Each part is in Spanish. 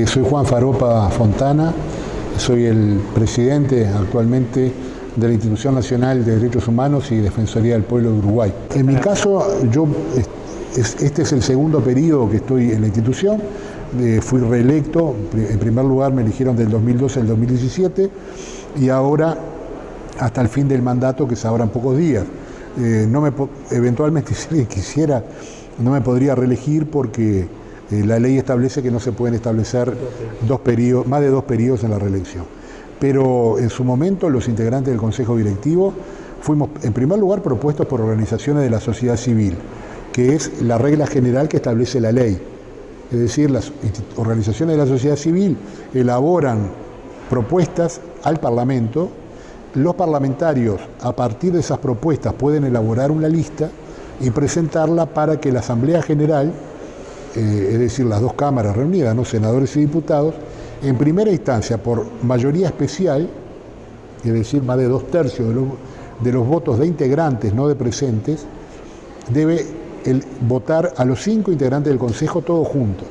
Soy Juan Faropa Fontana, soy el presidente actualmente de la Institución Nacional de Derechos Humanos y Defensoría del Pueblo de Uruguay. En mi caso, este es el segundo periodo que estoy en la institución. Fui reelecto, en primer lugar me eligieron del 2012 al 2017 y ahora hasta el fin del mandato, que es ahora en pocos días. Eventualmente, si quisiera, no me podría reelegir porque la ley establece que no se pueden establecer más de dos periodos en la reelección. Pero en su momento los integrantes del Consejo Directivo fuimos en primer lugar propuestos por organizaciones de la sociedad civil, que es la regla general que establece la ley. Es decir, las organizaciones de la sociedad civil elaboran propuestas al Parlamento, los parlamentarios a partir de esas propuestas pueden elaborar una lista y presentarla para que la Asamblea General, es decir, las dos cámaras reunidas, ¿no?, senadores y diputados, en primera instancia, por mayoría especial, es decir, más de 2/3 de los votos de integrantes, no de presentes, debe votar a los 5 integrantes del Consejo todos juntos.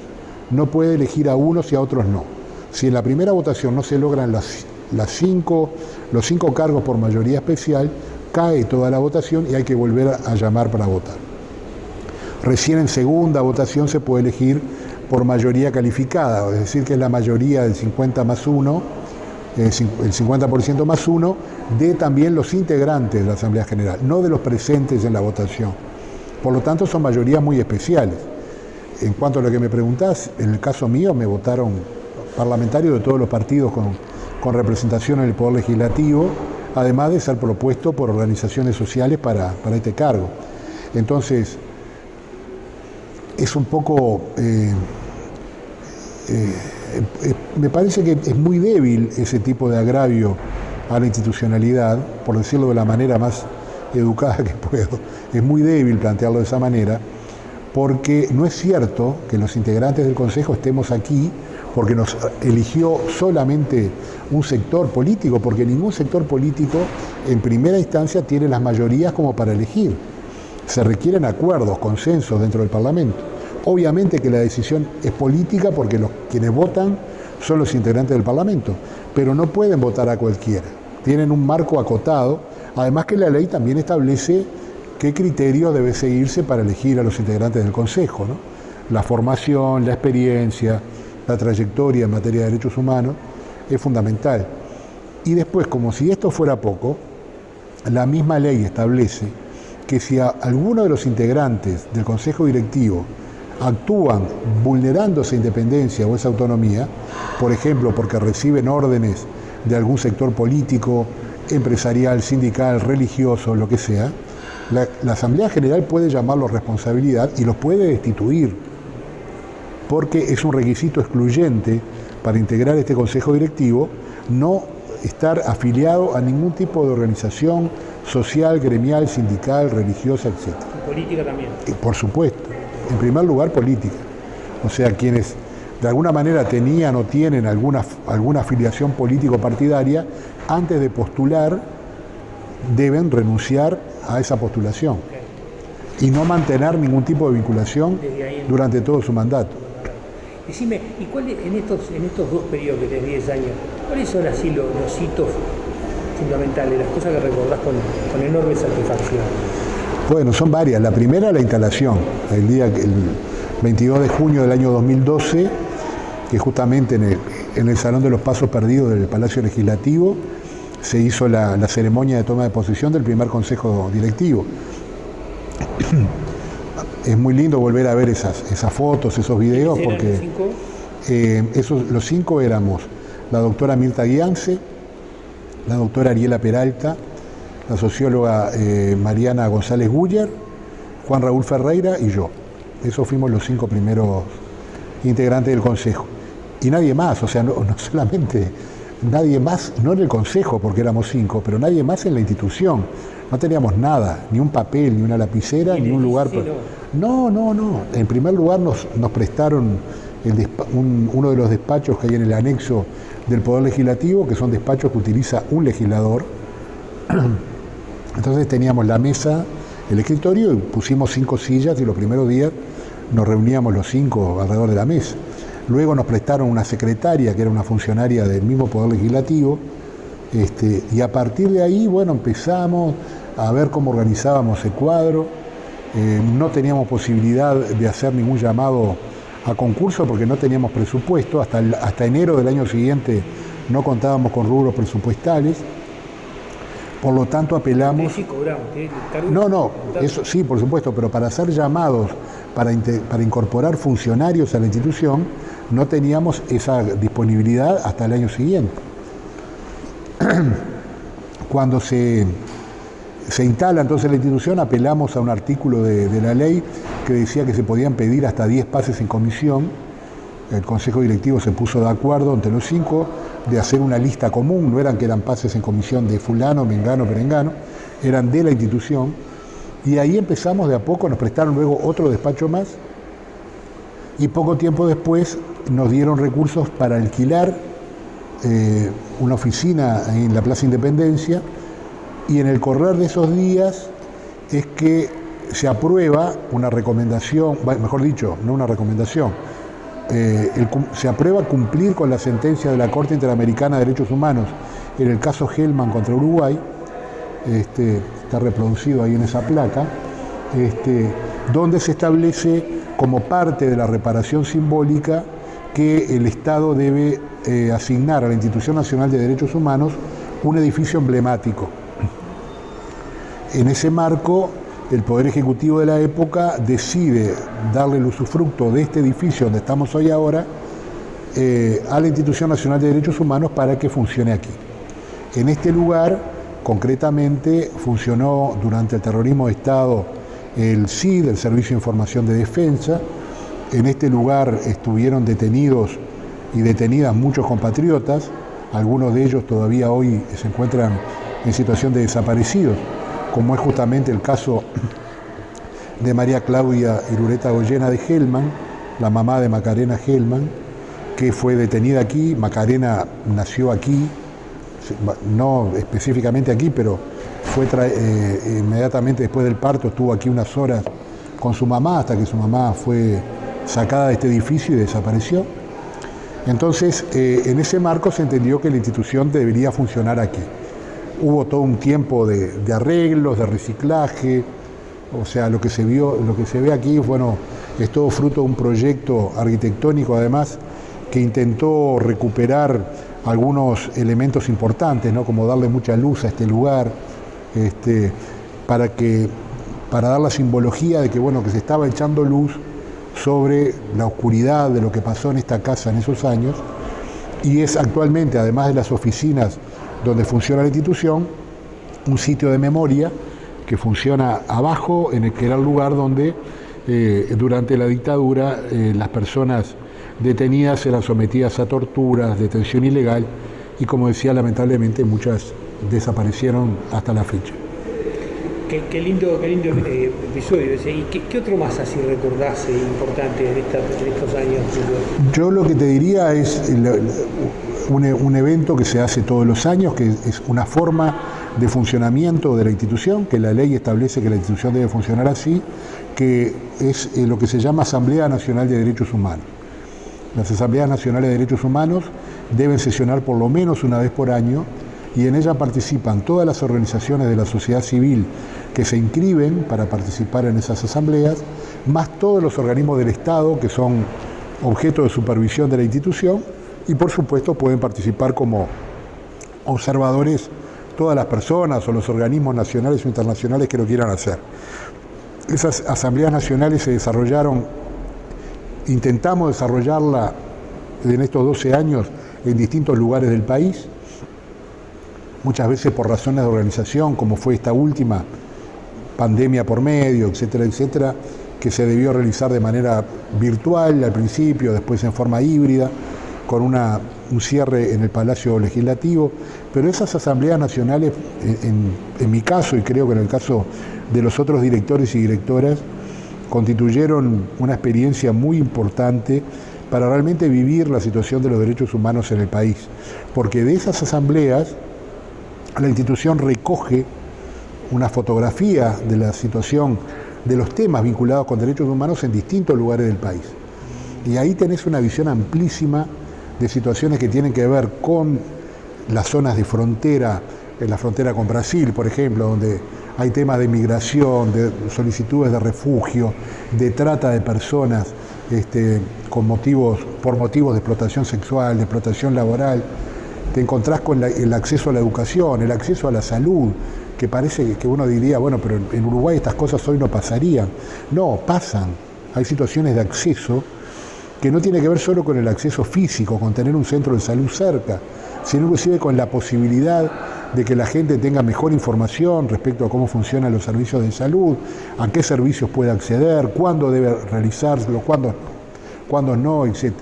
No puede elegir a unos y a otros no. Si en la primera votación no se logran los 5 cargos por mayoría especial, cae toda la votación y hay que volver a llamar para votar. Recién en segunda votación se puede elegir por mayoría calificada, es decir, que es la mayoría del 50 más 1, el 50% más 1, de también los integrantes de la Asamblea General, no de los presentes en la votación. Por lo tanto, son mayorías muy especiales. En cuanto a lo que me preguntás, en el caso mío me votaron parlamentarios de todos los partidos con representación en el Poder Legislativo, además de ser propuesto por organizaciones sociales para este cargo. Entonces, es un poco, me parece que es muy débil ese tipo de agravio a la institucionalidad, por decirlo de la manera más educada que puedo. Es muy débil plantearlo de esa manera, porque no es cierto que los integrantes del Consejo estemos aquí porque nos eligió solamente un sector político, porque ningún sector político en primera instancia tiene las mayorías como para elegir. Se requieren acuerdos, consensos dentro del Parlamento. Obviamente que la decisión es política porque quienes votan son los integrantes del Parlamento, pero no pueden votar a cualquiera. Tienen un marco acotado, además que la ley también establece qué criterio debe seguirse para elegir a los integrantes del Consejo, ¿no? La formación, la experiencia, la trayectoria en materia de derechos humanos es fundamental. Y después, como si esto fuera poco, la misma ley establece que si alguno de los integrantes del Consejo Directivo actúan vulnerando esa independencia o esa autonomía, por ejemplo, porque reciben órdenes de algún sector político, empresarial, sindical, religioso, lo que sea, la Asamblea General puede llamarlo responsabilidad y los puede destituir, porque es un requisito excluyente para integrar este Consejo Directivo no estar afiliado a ningún tipo de organización social, gremial, sindical, religiosa, etc. ¿Y política también? Por supuesto, en primer lugar política. O sea, quienes de alguna manera tenían o tienen alguna afiliación político-partidaria, antes de postular deben renunciar a esa postulación y no mantener ningún tipo de vinculación durante todo su mandato. Decime, ¿y en estos dos periodos que tenés 10 años, cuáles son así los hitos fundamentales, las cosas que recordás con enorme satisfacción? Bueno, son varias. La primera, la instalación. El 22 de junio del año 2012, que justamente en el Salón de los Pasos Perdidos del Palacio Legislativo se hizo la ceremonia de toma de posesión del primer Consejo Directivo. Es muy lindo volver a ver esas fotos, esos videos, porque los 5 éramos la doctora Mirta Guiance, la doctora Ariela Peralta, la socióloga Mariana González Guller, Juan Raúl Ferreira y yo. Esos fuimos los 5 primeros integrantes del Consejo. Y nadie más, o sea, no solamente nadie más, no en el Consejo, porque éramos 5, pero nadie más en la institución. No teníamos nada, ni un papel, ni una lapicera, ni un lugar. No. En primer lugar nos prestaron uno de los despachos que hay en el anexo del Poder Legislativo, que son despachos que utiliza un legislador. Entonces teníamos la mesa, el escritorio, y pusimos 5 sillas y los primeros días nos reuníamos los 5 alrededor de la mesa. Luego nos prestaron una secretaria, que era una funcionaria del mismo Poder Legislativo, y a partir de ahí, bueno, empezamos a ver cómo organizábamos el cuadro. No teníamos posibilidad de hacer ningún llamado a concurso porque no teníamos presupuesto. Hasta enero del año siguiente no contábamos con rubros presupuestales. Por lo tanto, apelamos... Sí, cobramos. No, eso sí, por supuesto, pero para hacer llamados, para incorporar funcionarios a la institución, no teníamos esa disponibilidad hasta el año siguiente. Cuando se instala entonces la institución, apelamos a un artículo de la ley que decía que se podían pedir hasta 10 pases en comisión. El Consejo Directivo se puso de acuerdo entre los 5 de hacer una lista común, no eran que eran pases en comisión de fulano, mengano, perengano, eran de la institución, y ahí empezamos de a poco, nos prestaron luego otro despacho más, y poco tiempo después nos dieron recursos para alquilar una oficina en la Plaza Independencia, y en el correr de esos días es que se aprueba una recomendación, mejor dicho, no una recomendación, se aprueba cumplir con la sentencia de la Corte Interamericana de Derechos Humanos en el caso Hellman contra Uruguay, está reproducido ahí en esa placa, donde se establece como parte de la reparación simbólica que el Estado debe asignar a la Institución Nacional de Derechos Humanos un edificio emblemático. En ese marco, el Poder Ejecutivo de la época decide darle el usufructo de este edificio donde estamos hoy ahora a la Institución Nacional de Derechos Humanos para que funcione aquí. En este lugar, concretamente, funcionó durante el terrorismo de Estado el SID, el Servicio de Información de Defensa. En este lugar estuvieron detenidos y detenidas muchos compatriotas, algunos de ellos todavía hoy se encuentran en situación de desaparecidos, como es justamente el caso de María Claudia Irureta Goyena de Hellman, la mamá de Macarena Hellman, que fue detenida aquí. Macarena nació aquí, no específicamente aquí, pero fue inmediatamente después del parto, estuvo aquí unas horas con su mamá, hasta que su mamá fue sacada de este edificio y desapareció. Entonces, en ese marco se entendió que la institución debería funcionar aquí. Hubo todo un tiempo de arreglos, de reciclaje, o sea, lo que se ve aquí, bueno, es todo fruto de un proyecto arquitectónico, además, que intentó recuperar algunos elementos importantes, ¿no? Como darle mucha luz a este lugar, para dar la simbología de que, bueno, que se estaba echando luz sobre la oscuridad de lo que pasó en esta casa en esos años, y es actualmente, además de las oficinas donde funciona la institución, un sitio de memoria que funciona abajo, en el que era el lugar donde durante la dictadura las personas detenidas eran sometidas a torturas, detención ilegal, y como decía, lamentablemente muchas desaparecieron hasta la fecha. Qué lindo episodio ese. ¿Y qué otro más así recordás importante en estos años? Yo lo que te diría es un evento que se hace todos los años, que es una forma de funcionamiento de la institución, que la ley establece que la institución debe funcionar así, que es lo que se llama Asamblea Nacional de Derechos Humanos. Las Asambleas Nacionales de Derechos Humanos deben sesionar por lo menos una vez por año, y en ella participan todas las organizaciones de la sociedad civil que se inscriben para participar en esas asambleas, más todos los organismos del Estado que son objeto de supervisión de la institución, y por supuesto pueden participar como observadores todas las personas o los organismos nacionales o internacionales que lo quieran hacer. Esas asambleas nacionales se desarrollaron, intentamos desarrollarla en estos 12 años en distintos lugares del país, muchas veces por razones de organización, como fue esta última, pandemia por medio, etcétera, etcétera, que se debió realizar de manera virtual al principio, después en forma híbrida, con un cierre en el Palacio Legislativo. Pero esas asambleas nacionales, en mi caso, y creo que en el caso de los otros directores y directoras, constituyeron una experiencia muy importante para realmente vivir la situación de los derechos humanos en el país. Porque de esas asambleas, la institución recoge una fotografía de la situación de los temas vinculados con derechos humanos en distintos lugares del país. Y ahí tenés una visión amplísima de situaciones que tienen que ver con las zonas de frontera, en la frontera con Brasil, por ejemplo, donde hay temas de migración, de solicitudes de refugio, de trata de personas por motivos de explotación sexual, de explotación laboral. Te encontrás con el acceso a la educación, el acceso a la salud, que parece que uno diría, bueno, pero en Uruguay estas cosas hoy no pasarían. No, pasan. Hay situaciones de acceso que no tiene que ver solo con el acceso físico, con tener un centro de salud cerca, sino inclusive con la posibilidad de que la gente tenga mejor información respecto a cómo funcionan los servicios de salud, a qué servicios puede acceder, cuándo debe realizarlo, cuándo no, etc.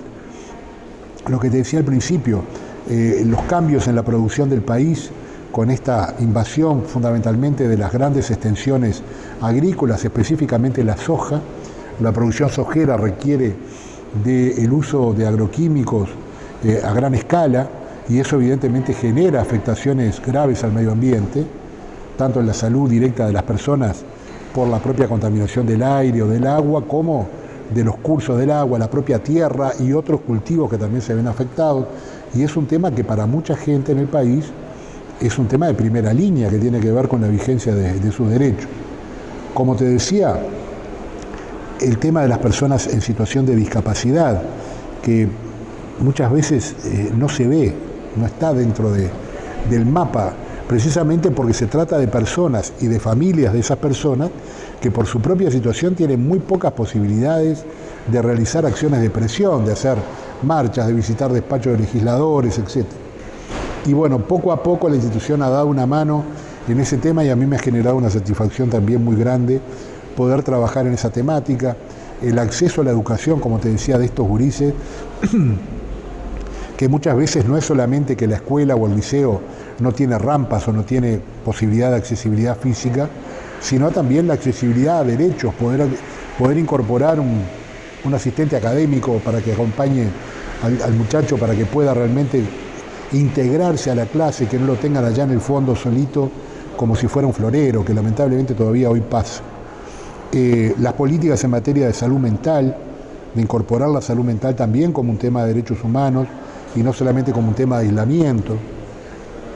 Lo que te decía al principio, los cambios en la producción del país, con esta invasión fundamentalmente de las grandes extensiones agrícolas, específicamente la soja, la producción sojera requiere del uso de agroquímicos a gran escala, y eso evidentemente genera afectaciones graves al medio ambiente, tanto en la salud directa de las personas por la propia contaminación del aire o del agua, como de los cursos del agua, la propia tierra y otros cultivos que también se ven afectados. Y es un tema que para mucha gente en el país es un tema de primera línea, que tiene que ver con la vigencia de sus derechos. Como te decía, el tema de las personas en situación de discapacidad, que muchas veces no se ve, no está dentro del mapa, precisamente porque se trata de personas y de familias de esas personas que por su propia situación tienen muy pocas posibilidades de realizar acciones de presión, de hacer marchas, de visitar despachos de legisladores, etc. Y bueno, poco a poco la institución ha dado una mano en ese tema, y a mí me ha generado una satisfacción también muy grande poder trabajar en esa temática. El acceso a la educación, como te decía, de estos gurises, que muchas veces no es solamente que la escuela o el liceo no tiene rampas o no tiene posibilidad de accesibilidad física, sino también la accesibilidad a derechos, poder incorporar un asistente académico para que acompañe al muchacho, para que pueda realmente integrarse a la clase, que no lo tengan allá en el fondo solito como si fuera un florero, que lamentablemente todavía hoy pasa. Las políticas en materia de salud mental, de incorporar la salud mental también como un tema de derechos humanos y no solamente como un tema de aislamiento,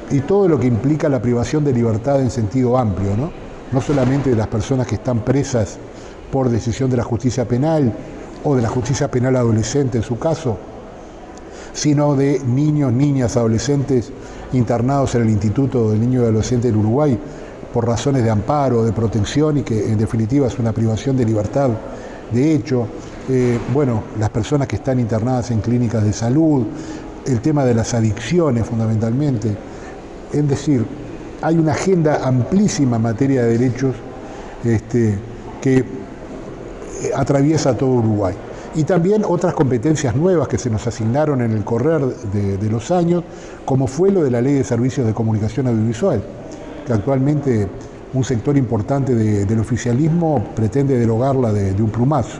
y todo lo que implica la privación de libertad en sentido amplio, no solamente de las personas que están presas por decisión de la justicia penal o de la justicia penal adolescente en su caso, sino de niños, niñas, adolescentes internados en el Instituto del Niño y Adolescente del Uruguay por razones de amparo, de protección, y que en definitiva es una privación de libertad de hecho. Las personas que están internadas en clínicas de salud, el tema de las adicciones fundamentalmente. Es decir, hay una agenda amplísima en materia de derechos que atraviesa todo Uruguay. Y también otras competencias nuevas que se nos asignaron en el correr de los años, como fue lo de la Ley de Servicios de Comunicación Audiovisual, que actualmente un sector importante del oficialismo pretende derogarla de un plumazo.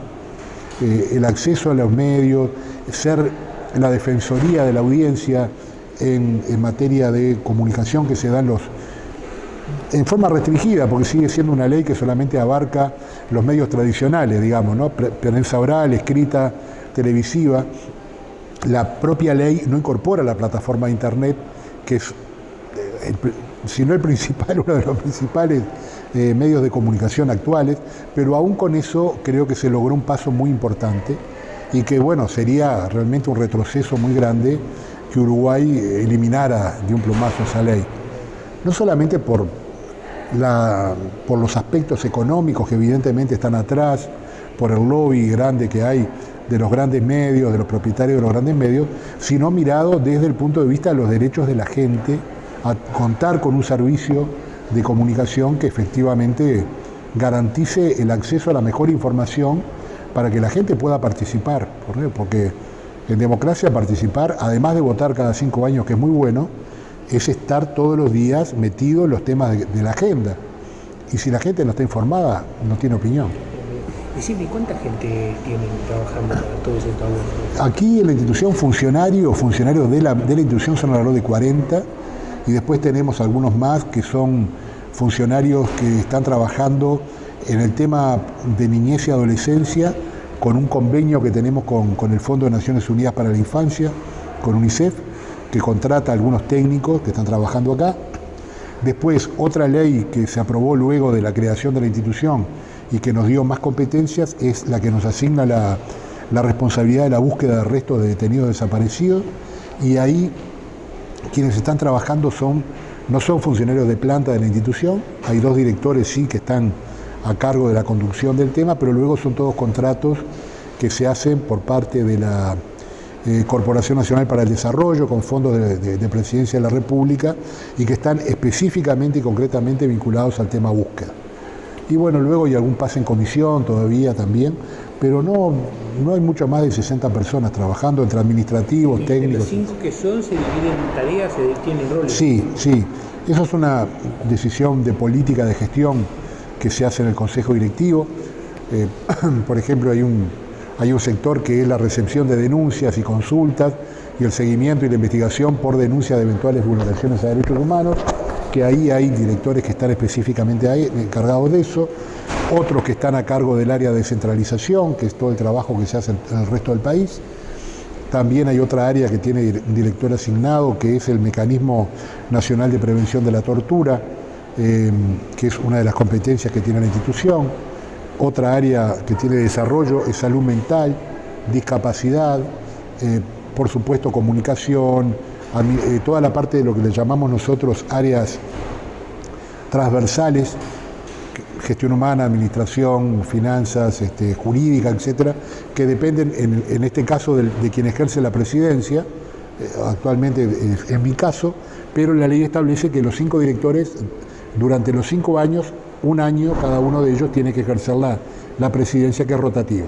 El acceso a los medios, ser la defensoría de la audiencia en materia de comunicación que se dan en forma restringida, porque sigue siendo una ley que solamente abarca los medios tradicionales, digamos, prensa oral, escrita, televisiva. La propia ley no incorpora la plataforma de Internet, que es, si no el principal, uno de los principales medios de comunicación actuales, pero aún con eso creo que se logró un paso muy importante, y que sería realmente un retroceso muy grande que Uruguay eliminara de un plumazo esa ley. No solamente por los aspectos económicos que evidentemente están atrás, por el lobby grande que hay de los grandes medios, de los propietarios de los grandes medios, sino mirado desde el punto de vista de los derechos de la gente a contar con un servicio de comunicación que efectivamente garantice el acceso a la mejor información para que la gente pueda participar, porque en democracia participar, además de votar cada 5 años, que es muy bueno, es estar todos los días metido en los temas de la agenda. Y si la gente no está informada, no tiene opinión. Decime, ¿cuánta gente tienen trabajando para todo ese trabajo? Aquí en la institución, funcionarios de la institución son alrededor de 40, y después tenemos algunos más que son funcionarios que están trabajando en el tema de niñez y adolescencia con un convenio que tenemos con el Fondo de Naciones Unidas para la Infancia, con UNICEF, que contrata a algunos técnicos que están trabajando acá. Después, otra ley que se aprobó luego de la creación de la institución y que nos dio más competencias es la que nos asigna la responsabilidad de la búsqueda de restos de detenidos desaparecidos, y ahí quienes están trabajando no son funcionarios de planta de la institución, hay 2 directores sí que están a cargo de la conducción del tema, pero luego son todos contratos que se hacen por parte de la Corporación Nacional para el Desarrollo, con fondos de Presidencia de la República, y que están específicamente y concretamente vinculados al tema búsqueda. Y bueno, luego hay algún pase en comisión todavía también, pero no hay mucho más de 60 personas trabajando entre administrativos, técnicos. ¿Los 5 que son se dividen en tareas, tienen roles? Sí. Eso es una decisión de política de gestión que se hace en el Consejo Directivo. Por ejemplo, hay un sector que es la recepción de denuncias y consultas y el seguimiento y la investigación por denuncia de eventuales vulneraciones a derechos humanos, que ahí hay directores que están específicamente encargados de eso, otros que están a cargo del área de descentralización, que es todo el trabajo que se hace en el resto del país. También hay otra área que tiene un director asignado, que es el Mecanismo Nacional de Prevención de la Tortura, que es una de las competencias que tiene la institución. Otra área que tiene desarrollo es salud mental, discapacidad, por supuesto comunicación, toda la parte de lo que le llamamos nosotros áreas transversales, gestión humana, administración, finanzas, jurídica, etcétera, que dependen en este caso de quien ejerce la presidencia, actualmente en mi caso, pero la ley establece que los 5 directores, durante los 5 años, un año cada uno de ellos tiene que ejercer la presidencia, que es rotativa.